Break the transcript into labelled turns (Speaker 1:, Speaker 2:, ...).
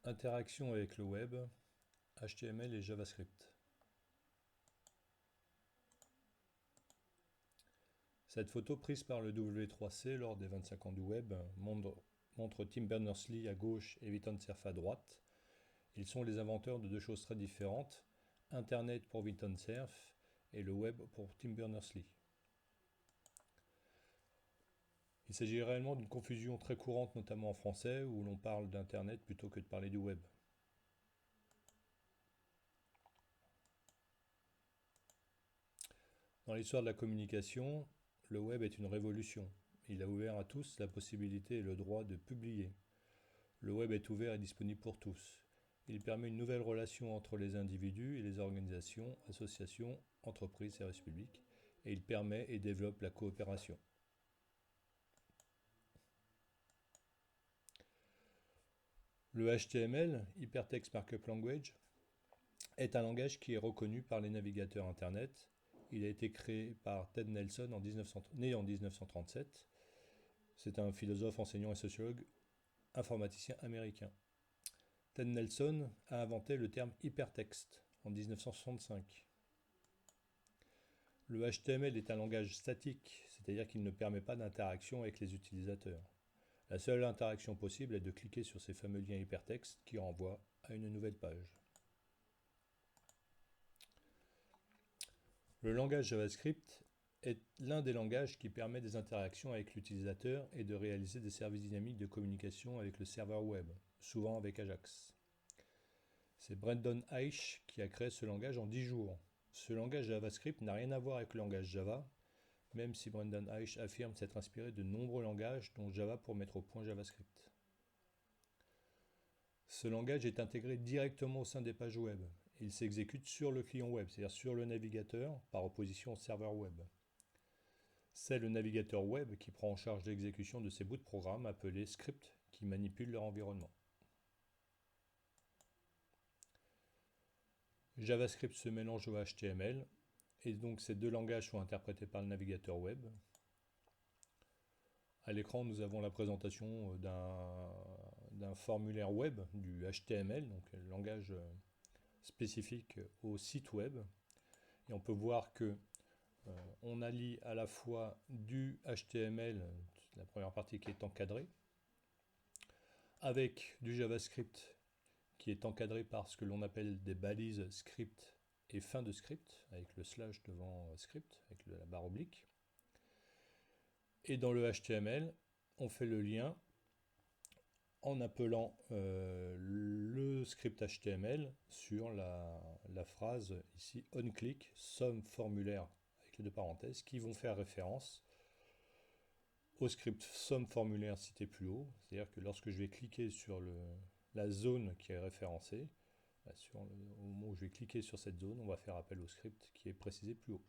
Speaker 1: Interaction avec le web, HTML et JavaScript. Cette photo prise par le W3C lors des 25 ans du web montre Tim Berners-Lee à gauche et Vinton Cerf à droite. Ils sont les inventeurs de deux choses très différentes, Internet pour Vinton Cerf et le web pour Tim Berners-Lee. Il s'agit réellement d'une confusion très courante, notamment en français, où l'on parle d'Internet plutôt que de parler du web. Dans l'histoire de la communication, le web est une révolution. Il a ouvert à tous la possibilité et le droit de publier. Le web est ouvert et disponible pour tous. Il permet une nouvelle relation entre les individus et les organisations, associations, entreprises, services publics, et il permet et développe la coopération. Le HTML, Hypertext Markup Language, est un langage qui est reconnu par les navigateurs Internet. Il a été créé par Ted Nelson, né en 1937. C'est un philosophe, enseignant et sociologue informaticien américain. Ted Nelson a inventé le terme hypertexte en 1965. Le HTML est un langage statique, c'est-à-dire qu'il ne permet pas d'interaction avec les utilisateurs. La seule interaction possible est de cliquer sur ces fameux liens hypertextes qui renvoient à une nouvelle page. Le langage JavaScript est l'un des langages qui permet des interactions avec l'utilisateur et de réaliser des services dynamiques de communication avec le serveur web, souvent avec Ajax. C'est Brendan Eich qui a créé ce langage en 10 jours. Ce langage JavaScript n'a rien à voir avec le langage Java, même si Brendan Eich affirme s'être inspiré de nombreux langages, dont Java pour mettre au point JavaScript. Ce langage est intégré directement au sein des pages web. Il s'exécute sur le client web, c'est-à-dire sur le navigateur, par opposition au serveur web. C'est le navigateur web qui prend en charge l'exécution de ces bouts de programme appelés scripts qui manipulent leur environnement. JavaScript se mélange au HTML, et donc ces deux langages sont interprétés par le navigateur web. À l'écran, nous avons la présentation d'un formulaire web, du HTML, donc le langage spécifique au site web. Et on peut voir que on allie à la fois du HTML, la première partie qui est encadrée, avec du JavaScript qui est encadré par ce que l'on appelle des balises script et fin de script, avec le slash devant script, avec la barre oblique. Et dans le HTML, on fait le lien en appelant le script HTML sur la phrase ici onClick, somme formulaire avec les deux parenthèses, qui vont faire référence au script somme formulaire cité plus haut. C'est-à-dire que lorsque je vais cliquer sur la zone qui est référencée, au moment où je vais cliquer sur cette zone, on va faire appel au script qui est précisé plus haut.